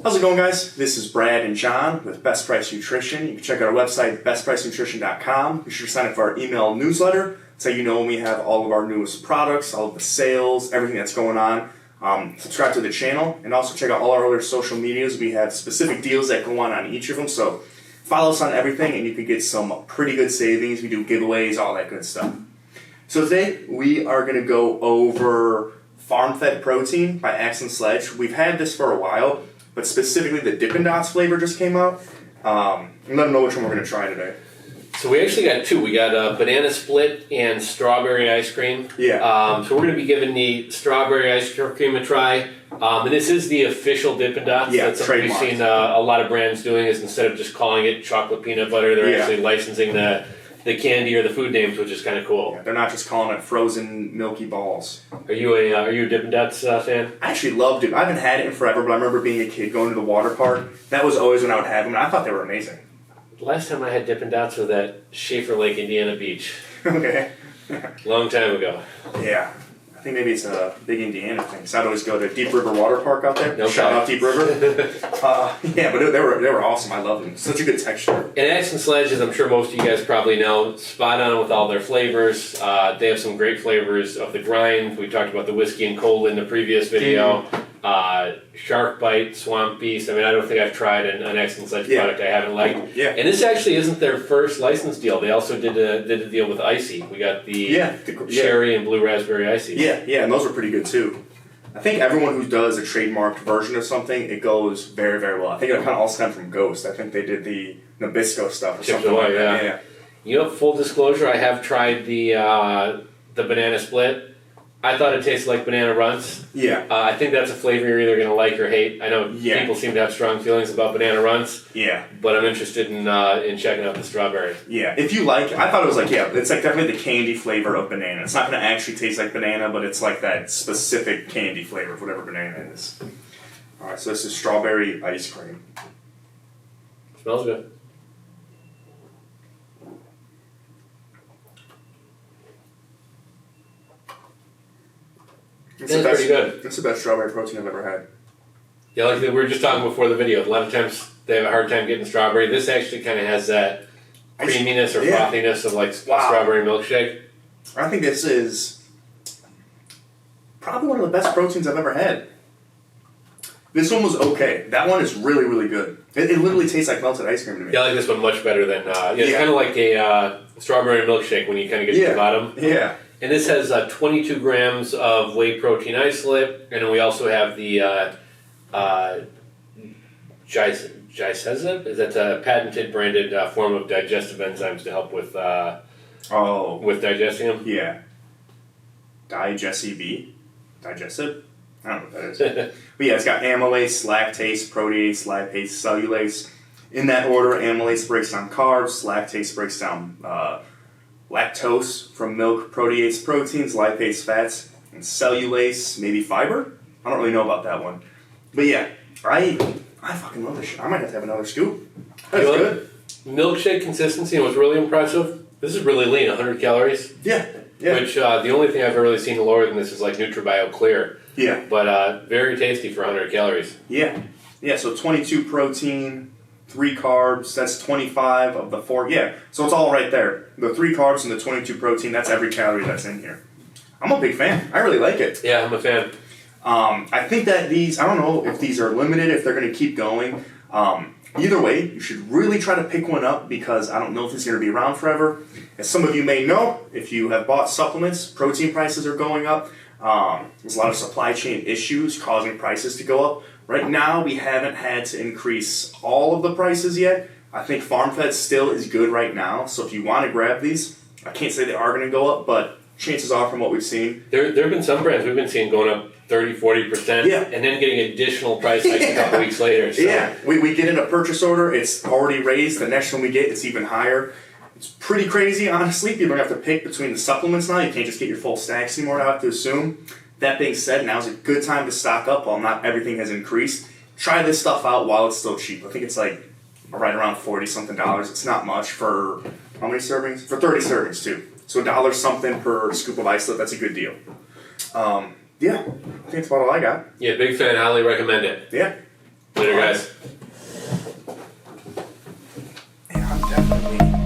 How's it going, guys? This is Brad and John with Best Price Nutrition. You can check out our website, BestPriceNutrition.com. Be sure to sign up for our email newsletter so you know when we have all of our newest products, all of the sales, everything that's going on. Subscribe to the channel and also check out all our other social medias. We have specific deals that go on each of them, so follow us on everything and you can get some pretty good savings. We do giveaways, all that good stuff. So today we are going to go over Farm Fed Protein by Axe Sledge. We've had this for a while, but specifically the Dippin' Dots flavor just came out. Let them know which one we're going to try today. So we actually got two. We got banana split and strawberry ice cream. Yeah. So we're going to be giving the strawberry ice cream a try. And this is the official Dippin' Dots. Yeah, that's something we've seen a lot of brands doing, is instead of just calling it chocolate peanut butter, they're actually licensing the candy or the food names, which is kind of cool. Yeah, they're not just calling it frozen milky balls. Are you a Dippin' Dots fan? I actually loved it. I haven't had it in forever, but I remember being a kid going to the water park. That was always when I would have them, and I thought they were amazing. The last time I had Dippin' Dots was at Schaefer Lake, Indiana Beach. Okay. Long time ago. Yeah. I think maybe it's a big Indiana thing. So I'd always go to Deep River Water Park out there. Okay. Shout out Deep River. Yeah, but they were awesome. I love them. Such a good texture. And Axe Sledge, as I'm sure most of you guys probably know, spot on with all their flavors. They have some great flavors of the grind. We talked about the whiskey and cola in the previous video. Shark Bite, Swamp Beast. I mean, I don't think I've tried an Axe Sledge product I haven't liked. Yeah. And this actually isn't their first license deal. They also did a deal with Icy. We got the cherry and blue raspberry Icy. Yeah, and those were pretty good too. I think everyone who does a trademarked version of something, it goes very, very well. I think it kind of all stemmed from Ghost. I think they did the Nabisco stuff or something like that. Yeah. You know, full disclosure, I have tried the banana split. I thought it tasted like Banana Runts. Yeah. I think that's a flavor you're either going to like or hate. I know people seem to have strong feelings about Banana Runts. Yeah. But I'm interested in checking out the strawberry. Yeah. If you like, I thought it was like, it's like definitely the candy flavor of banana. It's not going to actually taste like banana, but it's like that specific candy flavor of whatever banana is. All right, so this is strawberry ice cream. Smells good. It's pretty good. It's the best strawberry protein I've ever had. Yeah, like we were just talking before the video, a lot of times they have a hard time getting strawberry. This actually kind of has that creaminess or frothiness of like strawberry milkshake. I think this is probably one of the best proteins I've ever had. This one was okay. That one is really, really good. It literally tastes like melted ice cream to me. Yeah, I like this one much better than... it's kind of like a strawberry milkshake when you kind of get to the bottom. Yeah. And this has 22 grams of whey protein isolate, and then we also have the Gysezib. Is that a patented branded form of digestive enzymes to help with digesting them? Yeah. Digestive? I don't know what that is. But yeah, it's got amylase, lactase, protease, lipase, cellulase. In that order, amylase breaks down carbs, lactase breaks down lactose from milk, protease proteins, lipase fats, and cellulase, maybe fiber? I don't really know about that one. But yeah, I fucking love this shit. I might have to have another scoop. That's good. Milkshake consistency was really impressive. This is really lean, 100 calories. Yeah. Which the only thing I've ever really seen lower than this is like NutriBio Clear. Yeah. But very tasty for 100 calories. Yeah. Yeah, so 22 protein, 3 carbs, that's 25 of the 4. Yeah, so it's all right there. The 3 carbs and the 22 protein, that's every calorie that's in here. I'm a big fan. I really like it. Yeah, I'm a fan. I think that these, I don't know if these are limited, if they're going to keep going. Either way, you should really try to pick one up because I don't know if it's going to be around forever. As some of you may know, if you have bought supplements, protein prices are going up. There's a lot of supply chain issues causing prices to go up. Right now, we haven't had to increase all of the prices yet. I think Farm Fed still is good right now. So if you want to grab these, I can't say they are going to go up, but chances are from what we've seen. There have been some brands we've been seeing going up 30-40%, and then getting additional price hikes a couple weeks later. So. Yeah, we get in a purchase order, it's already raised. The next one we get, it's even higher. It's pretty crazy, honestly. People are going to have to pick between the supplements now. You can't just get your full stacks anymore, I have to assume. That being said, now's a good time to stock up while not everything has increased. Try this stuff out while it's still cheap. I think it's like right around $40-something. It's not much for how many servings? For 30 servings, too. So $1 something per scoop of isolate, that's a good deal. Yeah, I think that's about all I got. Yeah, big fan. Highly recommend it. Yeah. Later, guys. Yeah, I'm definitely